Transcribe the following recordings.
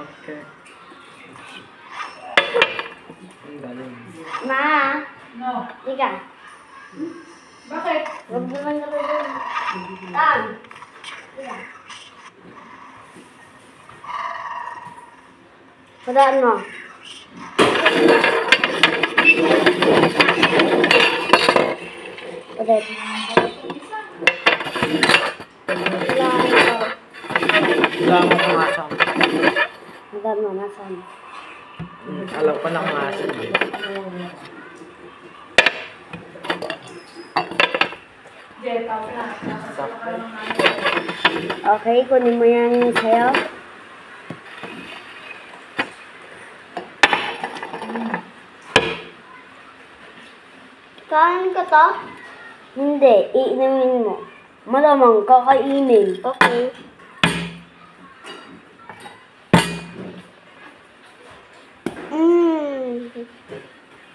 Okay. Ma! No. Liga. Bakit? Huwag naman na doon. Tan! Liga. Padaan mo. Ulit. Wala mo kung asan. Padaan mo, nasan? Alam ko na kung asan. Okay, kunin mo yan sa'yo. Kain ka to? Hindi, iinumin mo. Malamang kakainin. Okay.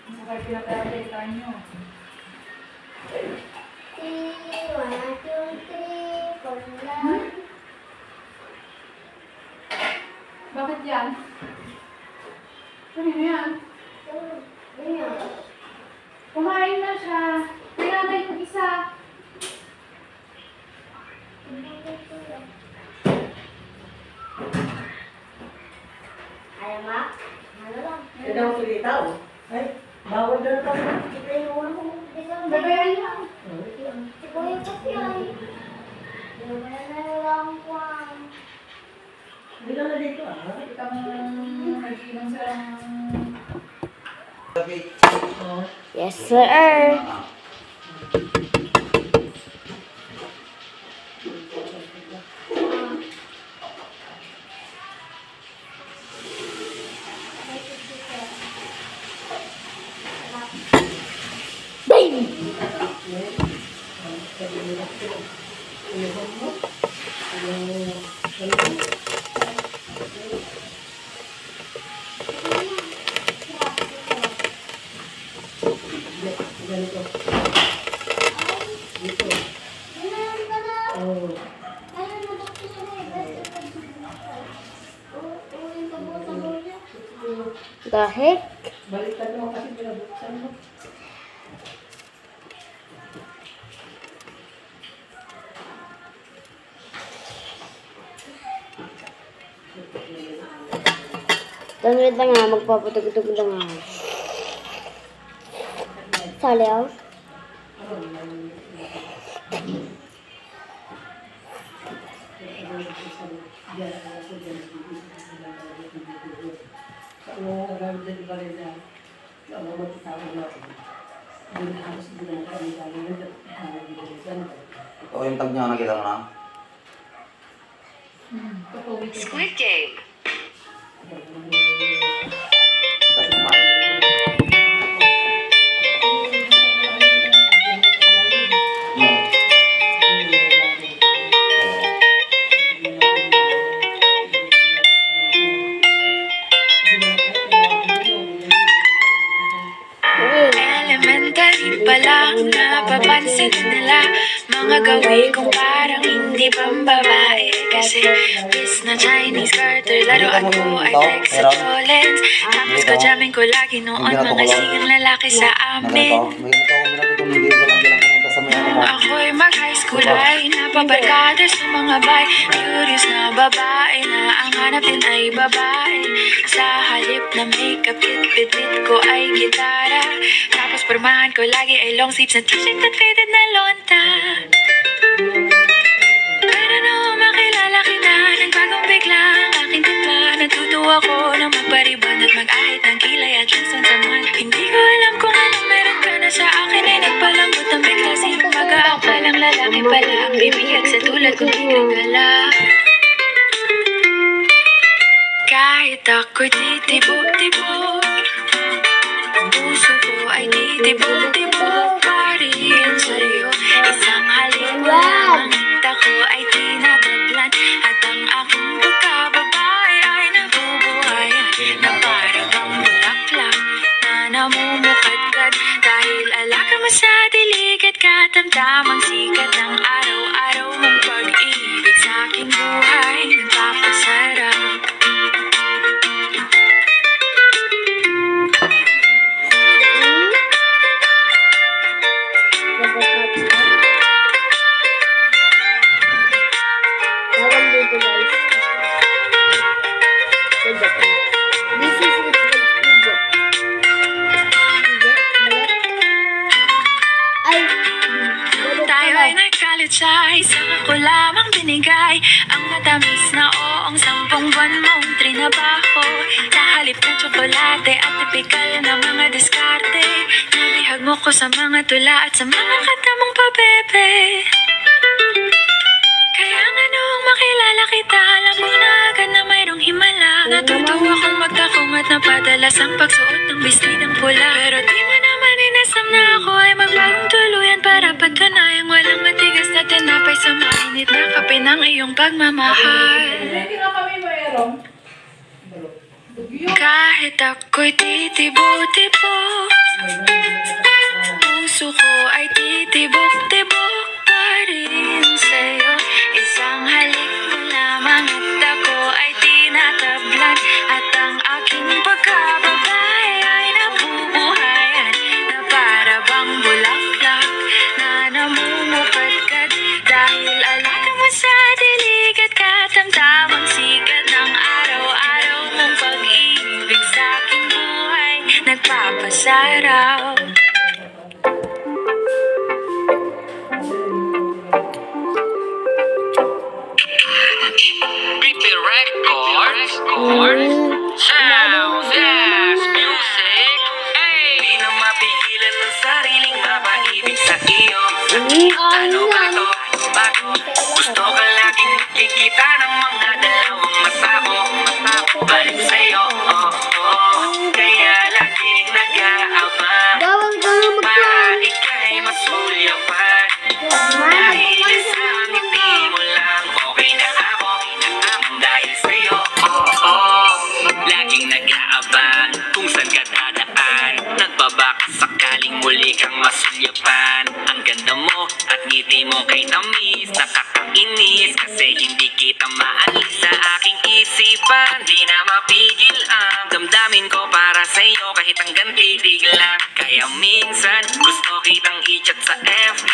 Sakay pinapalita nyo. 1, 2, 3, 4, Bakit yan? Kanino yan? Kumain na siya. Kaya na yung isa. Ayaw ma? Ano lang? Yan ang pilitaw. Ay, bawal na ito. Ito yung ulo mo. Babayan lang. Si Kuya kasi ay. Naman na lang ko. Hindi ka na dito ah. Kita mo nag-inom sila ng... Yes, sir. Ganito. Dito. Oh. The heck? Baliktad mo kasi pinabuksan mo. Wait lang nga, magpapatugtog lang nga. Saliw. Ito yung tag niya, nakita mo na? Squid Game. Tapos kumain. Elementary pa lang napapansin nila mga gawi kong parang hindi pambabae. Kasi bis na Chinese garter, laruan ko ay Texatollins. Tapos kajamin ko lagi noon mga singang lalaki sa amin. Hindi ko lang pumunta sa may ano mo. Ako'y mag-high school ay napabarkada sa mga bay. Curious na babae na ang hanap din ay babae. Sa halip na makeup kit, bit ko ay gitara. Tapos pormahan ko lagi ay long sleeves na t-shirt at faded na lonta. Pero nung makilala kita, nagbagong bigla ang aking timpla. Natutuwa ko na magpariban at mag-ahit ng kilay at lesson sa man. Hindi ko alam kung anong meron ka na sa akin ay nagpalambot ang bigla. Sino mag-aakalang lalaki pala ang bibigyan sa tulad kong ginagala. Kahit ako'y titibok-tibok, puso ko ay titibok-tibok pa rin sa'yo. Isang halik lang, ang hita ko ay tinataglan. At ang aking pagkababae ay nabubuhayan na parang kang bulaklak na namumukadkad. Dahil alaka mo sa dilig at katamtamang sikat ng araw-araw mong pag-ibig sa aking buhay nagpapasarap. mong trinabaho. Sa halip ng tsokolate at tipikal na mga diskarte, nabihag mo ko sa mga tula at sa mga kata mong pabebe. Kaya nga noong makilala kita, alam ko na agad na mayroong himala. Natutuwa kong magtakong at napadalas ang pagsuot ng bestidang pula. Pero di mo naman inasam na ako ay magbagong tuluyan para patunayang walang matigas na tinapay sa mainit na kape ng iyong pagmamahal. Hindi nga kami mayroong. Kahit ako'y titibo-tibo, puso ko ay titibok-tibok pa rin sa'yo. Isang halik mo lamang at ako ay tinatablan, at ang aking pagkababay ay nabubuhayan na para bang bulaklak na namumukadkad. Dahil alaga mo sa dilig at katamtamang sikat ng araw-araw mong pag-ibig sa aking buhay nagpapasaraw. Creepy Records. Sounds, yes, music. Hey! Di na mapigilan ng sariling mapaibig sa iyo. Ano ba to? Bakit? Gusto ka laging nakikita ng mga dalawang mata ko. Balik sa'yo, oh, oh. Kaya laging nag-aabang para ika'y masulyapan. Dahil sa ngiti mo lang, okay na ako. Dahil sa'yo, oh, oh. Laging nag-aabang kung saan ka dadaan. Nagbabaka sakaling muli kang masulyapan. Ang ganda mo at ngiti mo kay tamis, nakakainis kasi hindi kita maalis sa aking isipan. Di na mapigil ang damdamin ko para sa'yo kahit hanggang titig lang. Kaya minsan gusto kitang i-chat sa FB,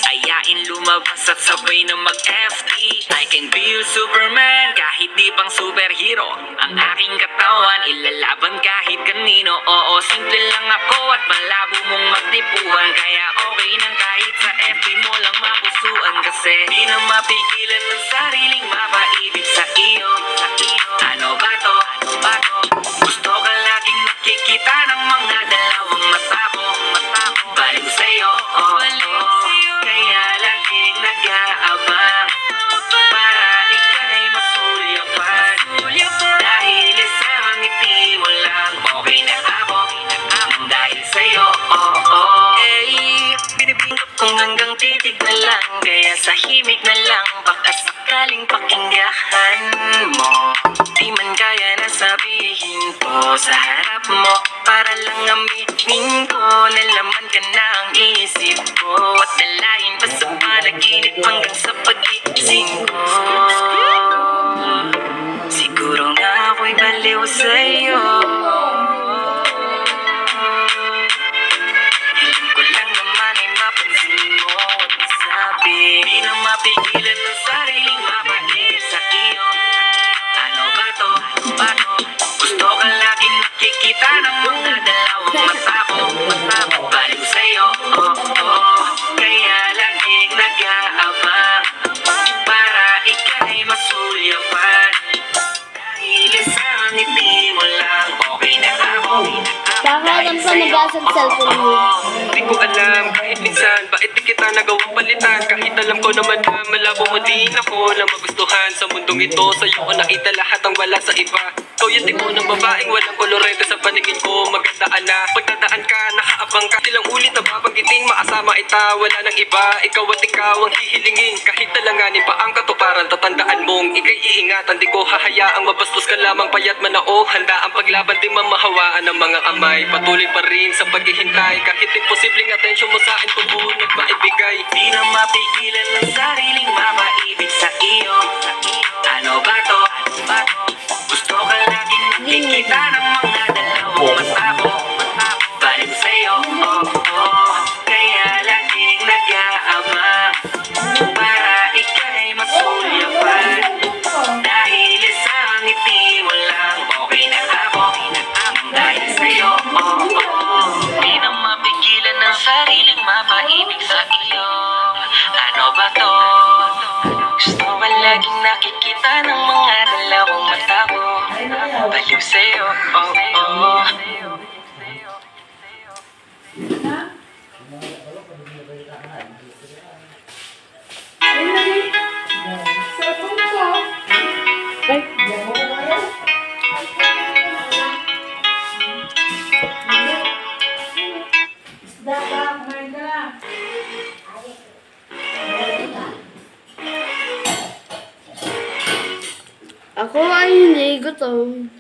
ayain lumabas at sabay na mag-FT. I can be your Superman kahit di pang superhero. Ang aking katawan ilalaban kahit kanino. Oo, simple lang ako at malabo mong magtipuhan. Kaya okay nang kahit sa FB mo lang mapusuan. Kasi di na mapigilan ng sariling mapaibig sa iyo. Ano ba to? Gusto ka laging nakikita ng mga dalawang mata ko. Balik sa'yo, oh, oh. Kaya laging nag-aabang para ika'y masulyapan. Dahil sa ngiti mo lang, okay na ako. Dahil sa'yo, oh, oh. Hey, binibingkot kong hanggang titig na lang. Kaya sa himig na lang, baka sakaling pakinggan mo. Di man kaya na sabihin ko sa harap mo, para lang aminin ko na laman ka na ang isip ko. At dalayin pa sa panaginip hanggang sa pag-iising ko. Siguro nga ako'y baliw sa'yo. Hiling ko lang naman ay mapansin mo at masabi. Di na mapigilan ng sariling mapaibig sa iyo. Ano ba to? Gusto ka laging nakikita ng mga dalawang mata ko. Baliw sa'yo, oh, oh. Kaya laging nag-aabang para ika'y masulyapan. Dahil sa ngiti mo lang, okay na ako. Kakalam pa nag-asa sa cellphone mo. Di ko alam kahit minsan bakit di kita nagawang palitan. Kahit alam ko naman na malabo mo din ako na magustuhan sa mundong ito. Sa'yo ko nakita lahat ang wala sa iba. Ikaw yung tipo ng babaeng walang kolorete sa paningin ko. Magandaan na pagdadaan ka, nakaabang ka. Silang ulit na babanggiting maasama ita. Wala nang iba, ikaw at ikaw ang hihilingin. Kahit talanganin pa ang katuparan, tatandaan mong ika'y iingatan. Di ko hahayaang mabastos ka lamang payat manao. Handa ang paglaban di mamahawaan ng mga amay. Patuloy pa rin sa paghihintay kahit imposibleng atensyon mo sa akin tubuhan at maibigay. Di na mapigilan ng sariling mapaibig sa iyo. Ano ba to? Gusto ka laging nakikita ng mga dalawang mata ko. Balik sa'yo, oh, oh. Kaya laging nag-aabang para ika'y masulyapan. Dahil sa ngiti mo lang, okay na ako. Dahil sa'yo, oh, oh. Di na mapigilan ng sariling mapaibig sa iyo. Ano ba to? Gusto ka laging laging nakikita ng mga dalawang mata ko. Baliw sa'yo, oh, oh. Cellphone ko. Isda ka. Kumain ka na. Ako ay hindi gutom.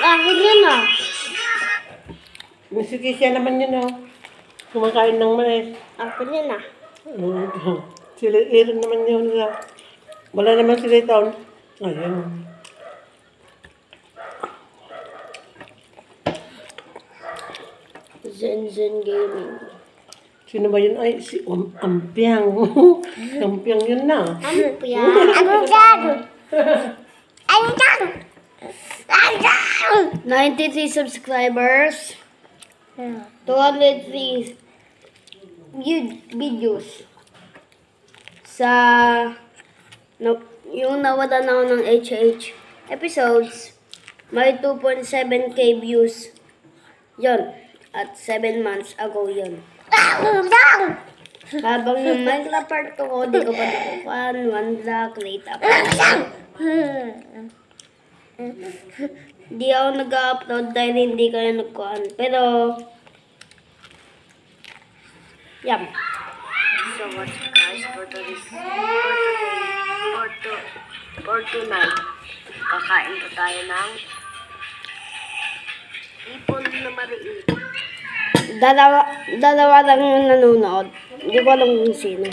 Akin yan ah. Sige, siya naman yun oh. Kumakain ng mais. Akin yan ah. Sila Aaron naman yun nila. Wala naman sila taon. Ayun. Zen Gaming. Sino ba yun? Ay, si Ampiang. Ampiang yun na. Ampiang. Ang gado. Ang gado. 93 subscribers. 203 videos. Sa yung nawala na ako ng HH episodes, may 2.7k views. Yon. At 7 months ago yun. Habang yung Minecraft part ko, di ko pa nakukuhan. 1 block late up. Hindi ako nag-upload dahil hindi kayo nagkuhan. Pero, yum. So what's guys for tonight? Kakain po tayo ng ipon na maliit. Dalawa lang yung nanonood. Hindi ko alam kung sino.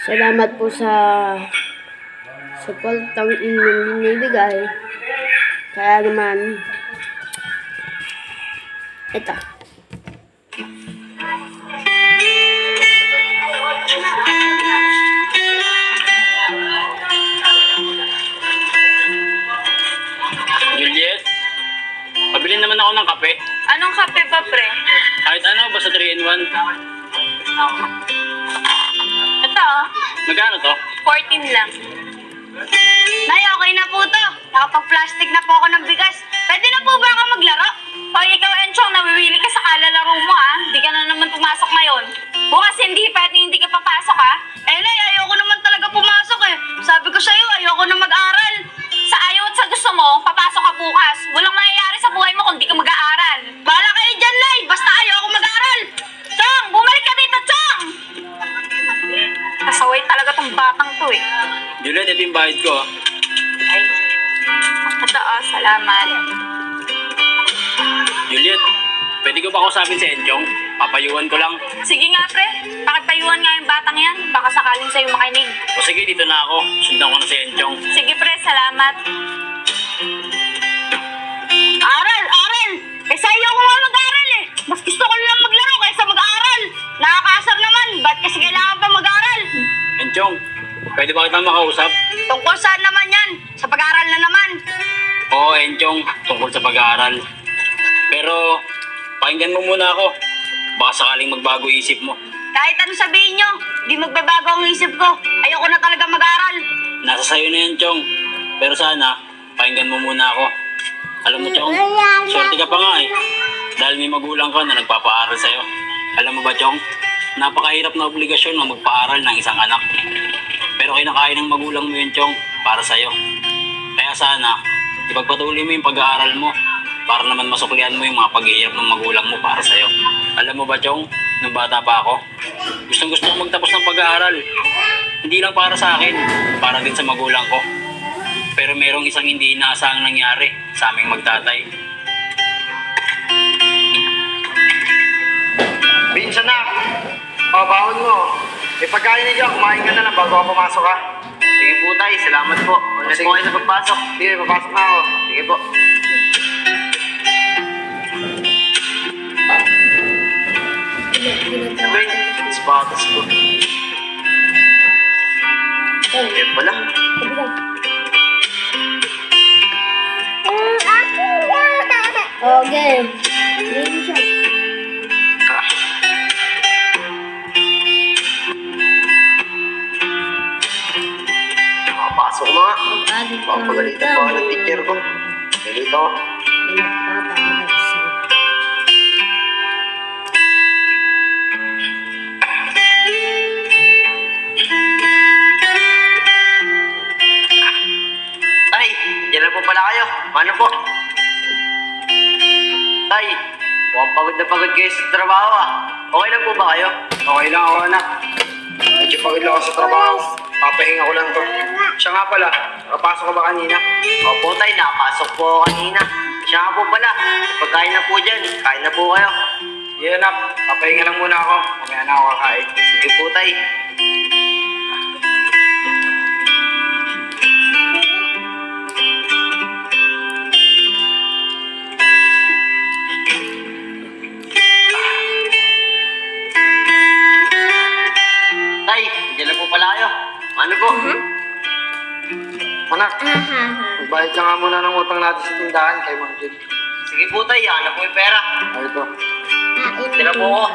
Salamat po sa supportang inyong binibigay. Kaya naman, ito. Juliet, pabili naman ako ng kape. Anong kape pa, pre? Kahit ano, basta 3-in-1. Ito, oh. Magkano to? 14 lang. Nay, okay na po to. Nakapag-plastic na po ako ng bigas. Pwede na po ba ako maglaro? Hoy, ikaw, Enchong, nawiwili ka sa kalalaro mo, ha? Hindi ka na naman pumasok ngayon. Bukas hindi, pwede hindi ka papasok, ha? Eh, Nay, ayoko naman talaga pumasok, eh. Sabi ko sa'yo, ayoko na mag-aral. Sa ayaw at sa gusto mo, papasok ka bukas. Walang mangyayari sa buhay mo kung di ka mag-aaral. Bahala kayo dyan, Nay. Basta ayoko mag-aral. Chong, bumalik ka dito, Chong! Kasaway talaga tong batang to, eh. Juliet, ito yung bayad ko. Ay, ito, oh, salamat. Juliet, pwede ko ba kausapin si Enchong? Papayuhan ko lang. Sige nga, pre. Pakipayuhan nga yung batang yan. Baka sakaling sa'yo makinig. O sige, dito na ako. Sundan ko na si Enchong. Sige, pre. Salamat. Aral! Aral! Eh, sa'yo ko nga mag-aral, eh. Mas gusto ko lang maglaro kaysa mag-aral. Nakakaasar naman. Ba't kasi kailangan pa mag-aral? Enchong, pwede ba kitang makausap? Tungkol saan naman yan? Sa pag-aaral na naman. Oo, Enchong, tungkol sa pag-aaral. Pero, pakinggan mo muna ako. Baka sakaling magbago isip mo. Kahit ano sabihin nyo, di magbabago ang isip ko. Ayoko na talaga mag-aral. Nasa sayo na yan, Chong. Pero sana, pakinggan mo muna ako. Alam mo, Chong, swerte ka pa nga eh. Dahil may magulang ka na nagpapaaral sa'yo. Alam mo ba, Chong, napakahirap na obligasyon na magpaaral ng isang anak. Pero kinakaya ng magulang mo yun, Chong, para sa'yo. Kaya sana, ipagpatuloy mo yung pag-aaral mo para naman masuklian mo yung mga paghihirap ng magulang mo para sa'yo. Alam mo ba, Chong, nung bata pa ako, gustong-gusto ko magtapos ng pag-aaral. Hindi lang para sa akin, para din sa magulang ko. Pero merong isang hindi inaasahang nangyari sa aming magtatay. Vince, anak. Bahon mo. May pagkain na dyan. Kumain ka na lang bago ako pumasok, ha? Sige po, tay. Salamat po. Ulit po kayo sa pagpasok. Sige, papasok na ako. Sige po. Wait, sapatos ko. Yan pala. Okay. Ready siya. Makapasok na nga. Pagkagit ka Papagalitan pa ako ng teacher ko. Dito. Tay, dyan na po pala kayo. Ano po? Tay, mukhang pagod na pagod kayo sa trabaho ah. Okay lang po ba kayo? Okay lang ako, anak. Medyo pagod lang ako sa trabaho. Papahinga ko lang to. Siya nga pala, nakapasok ka ba kanina? Opo tay, nakapasok po ako kanina. Siya nga po pala, pagkain na po dyan. Kain na po kayo. Sige, anak. Papahinga lang muna ako. Mamaya na ako kakain. Sige po tay. Tay, dyan na po pala kayo. Ano po? Anak, magbayad ka nga muna ng utang natin sa tindahan kay Mang Jun. Sige po tay, ano po yung pera? Ay, ito. Tira po ako.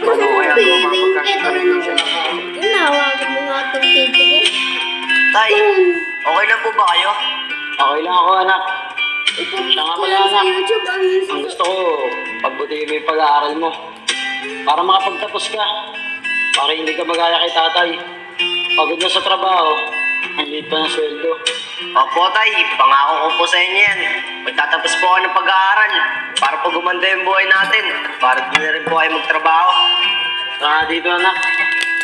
Paano kaya ito mapagkain? Inawagan mo nga itong titi ko. Tay, okay lang po ba kayo? Okay lang ako, anak. Siya nga pala, Sa anak. YouTube ang Ang gusto ko, pagbutihin mo yung pag-aaral mo. Para makapagtapos ka. Para hindi ka magaya kay tatay. Pagod na sa trabaho, ang liit pa ng sweldo. Opo, Tay. Pangako ko po sa inyo yan. Magtatapos po ako ng pag-aaral para po gumanda yung buhay natin. Para di na rin po kayo magtrabaho. Saka dito, anak.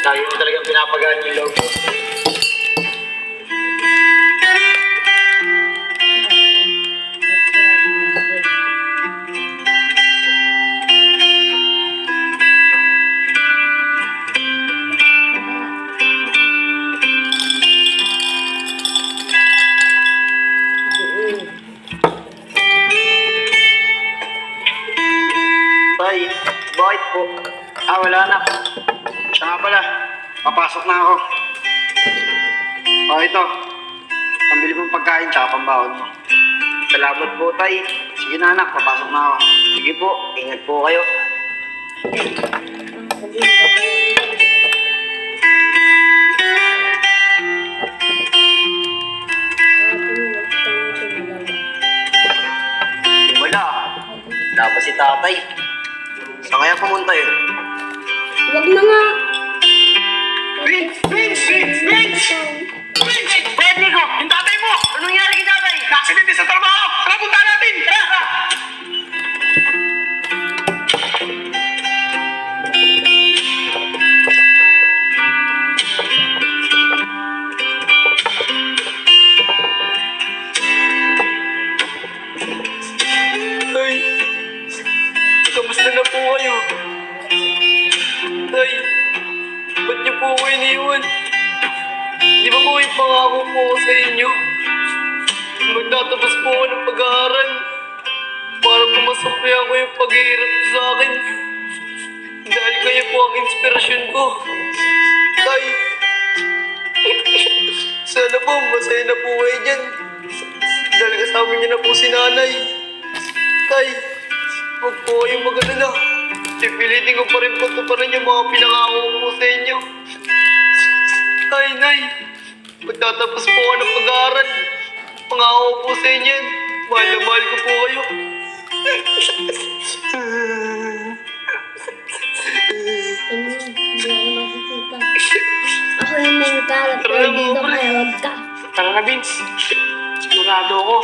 Lagi mo talagang pinapagaan yung loob mo. Tay, bakit po? Wala anak. Siya nga pala. Papasok na ako. Ito. Pambili mong pagkain tsaka pambawon mo. Salamat po, Tay. Sige na anak, papasok na ako. Sige po, ingat po kayo. Wala. Wala pa si tatay. Saan kaya pumunta yun? Huwag na nga. Vince! Pwede ko! Yung tatay mo! Anong nangyari kay tatay? Na-accidente sa trabaho! Tara, punta natin! Tara! Tay, kamusta na po kayo? Tay, ba't niyo po ako iniwan? Di ba po yung pangako po ako sa inyo? Magtatapos po ako ng pag-aaral para pumasuklihan ko yung paghihirap sa akin. Dahil kayo po ang inspirasyon ko. Tay, sana po masaya na po kayo dyan. Dahil kasama niyo na po si nanay. Tay, huwag po kayong mag-alala. Pipilitin ko pa rin pagtuparan yung mga pinangako ko po sa inyo. Tay, nay, magtatapos po ako ng pag-aaral. Pangako ko po sa inyo yan. Mahal na mahal ko po kayo. Hindi ako nakikita. Ako yung main character dito kaya wag ka. Tara na, Vince. Sigurado ako.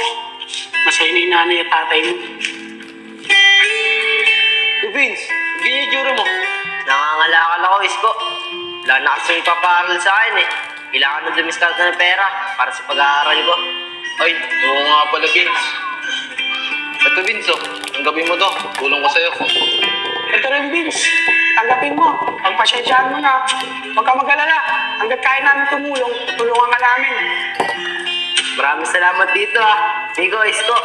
Masaya na yung nanay at tatay mo. Vince, ganyan yung tsura mo. Nangangalakal ako, Isko. Wala na kasi yung papaaral sa akin eh. Kailangan na dumiskarte ng pera para sa pag-aaral ko. Ay, oo nga pala, Vince. Ito, Vince, oh. Tanggapin mo to. Tulong ko sa'yo. Ito rin, Vince. Tanggapin mo. Pagpasyensyahan mo na. Huwag ka mag-alala. Hanggat kaya namin tumulong, tulungan ka namin. Maraming salamat dito Nico, Isko.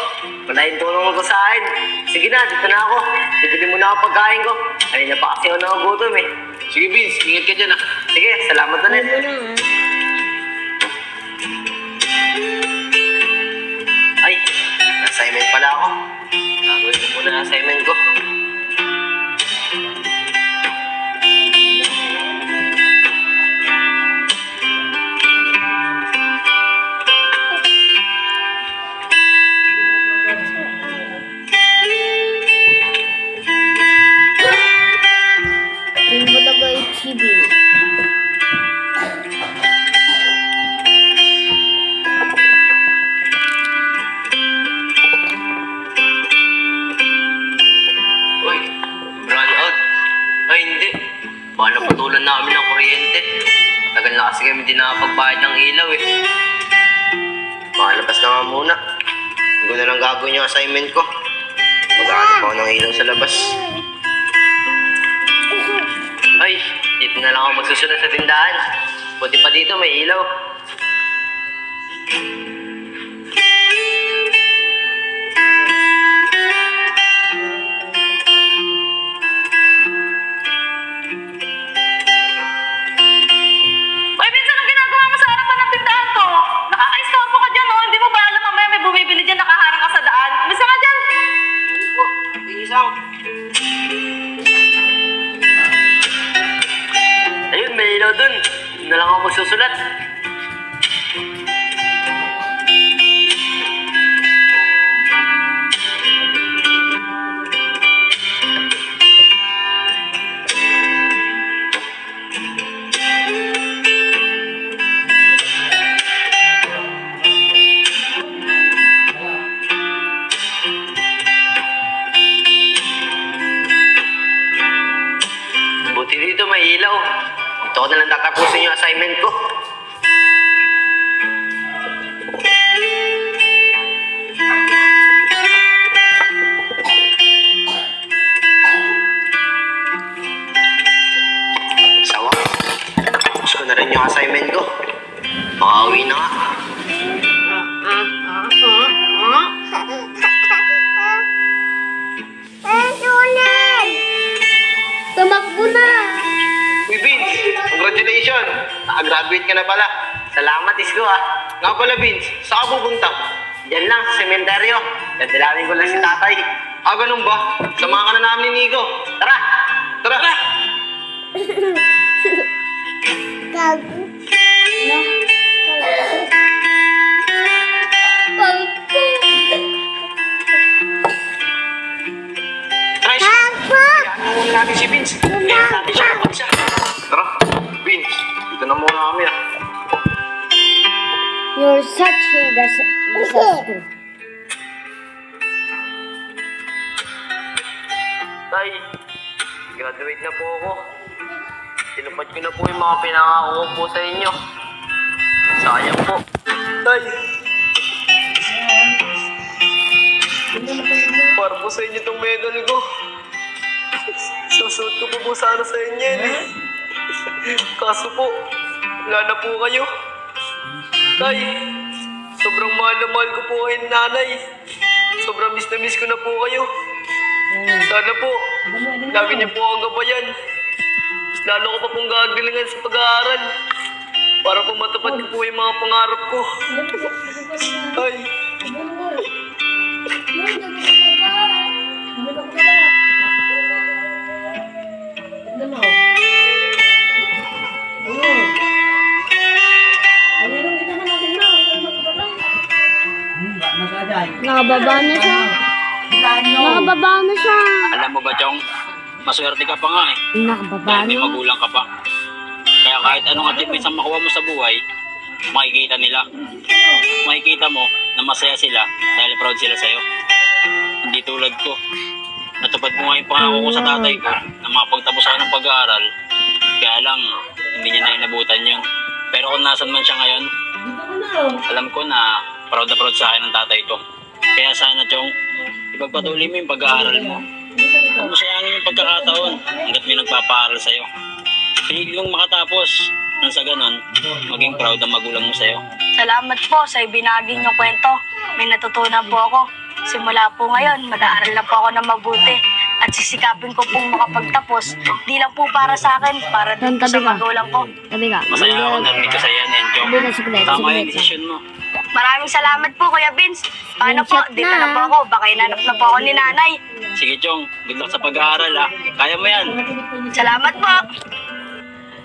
Malaking tulong mo ko sa akin. Sige na, dito na ako. Bibili mo na ako pagkain ko. Ayun na pa kasi ako nagugutom eh. Sige, Vince. Ingat ka dyan, ah. Sige, salamat ulit. Ano na ha? Ay, assignment pala ako. Gagawin ko muna ang assignment ko. Yung talaga HCB. Uy, brown out. Ay, hindi. Baka napatulan namin ng kuryente. Tagal na kasi kami din nakapagbayad ng ilaw eh. Makalabas na nga muna. Hindi ko na lang gagawin yung assignment ko. Maghanap ako ng ilaw sa labas. Ay, dito na lang ako magsusunod sa tindahan. Buti pa dito may ilaw. Uy, minsan ang ginagawa mo sa harapan ng tindahan ko? Nakaka-istorbo ka dyan, oh. Hindi mo ba alam mamaya may bumibili dyan, nakaharang ka sa daan? Umisa ka dyan. Po, isang. na lang tatapusin yung assignment ko. Sawa. Tapos ko na rin yung assignment ko. Makauwi na nga. Tumakbo na! Uy, Vince! Congratulations! Nakagraduate ka na pala. Salamat, Isko ah. Nga pala, Vince, saan ka pupunta? Diyan lang, sa sementeryo. Dadalawin ko lang si tatay. Ah, ganun ba? Samahan ka na namin ni Nico. Tara! Tara! Gago. No? Pagpo. Tara, Isko. Kayaan mo muna natin si Vince. Kaya natin siya kapag siya. Tara, Vince. Dito na muna kami ah. You're such a disaster. Tay, graduate na po ako. Tinupad ko na po yung mga pinangako ko po sa inyo. Sayang po. Tay! Para po sa inyo itong medal ko. Susuot ko po sana sa inyo yun eh. Kaso po, wala na po kayo. Tay, sobrang mahal na mahal ko po kayo nanay. Sobrang miss na miss ko na po kayo. Sana po, lagi niyo po ang gabayan. Mas lalo ko pa pong gagalingan sa pag-aaral. Para po matupad ko po yung mga pangarap ko. Ay. Nakababa na siya. Nakababa na siya. Alam mo ba, Chong? Maswerte ka pa nga eh. Nakababa Dahil may na. magulang ka pa. Kaya kahit anong achievements ang makuha mo sa buhay, makikita nila. Makikita mo na masaya sila dahil proud sila sa'yo. Hindi tulad ko. Natupad mo nga yung pangako ko sa tatay ko na makapagtapos ako ng pag-aaral. Kaya lang, hindi niya na inabutan yun. Pero kung nasan man siya ngayon, alam ko na proud sa akin ng tatay ko. Kaya sana, Chong, ipagpatuloy mo yung pag-aaral mo. Huwag mo sayangin yung pagkakataon hanggat may nagpapaaral sa'yo. Pinigil mong makatapos nang sa ganon, maging proud ang magulang mo sa'yo. Salamat po sa ibinagi niyong kwento. May natutunan po ako. Simula po ngayon, mag-aaral na po ako ng mabuti. At sisikapin ko pong makapagtapos. Di lang po para sa akin, para din po sa magulang ko. Tabi ka. Masaya ako narinig ko sa'yo, Nenchong. Tabi ka, suklet. Tama yung Suklet. desisyon mo. Maraming salamat po, Kuya Vince. Paano po? Vince, Dito na. na po ako. Baka inanap na po ako ni nanay. Sige, Chong. Good luck sa pag-aaral, ha. Kaya mo yan. Salamat po.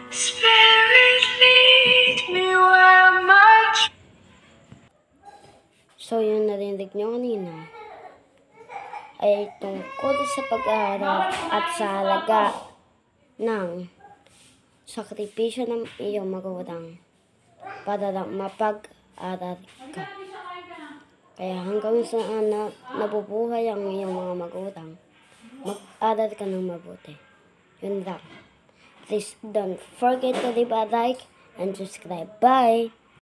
Spirit, lead me where much So, yung narinig nyo kanina ay tungkol sa pag-aaral at sa halaga ng sakripisyo ng iyong magulang para lang mapag-aral ka. Kaya hanggang saan nabubuhay ang iyong mga magulang, mag-aral ka ng mabuti. Yun lang. Please don't forget to leave a like and subscribe. Bye!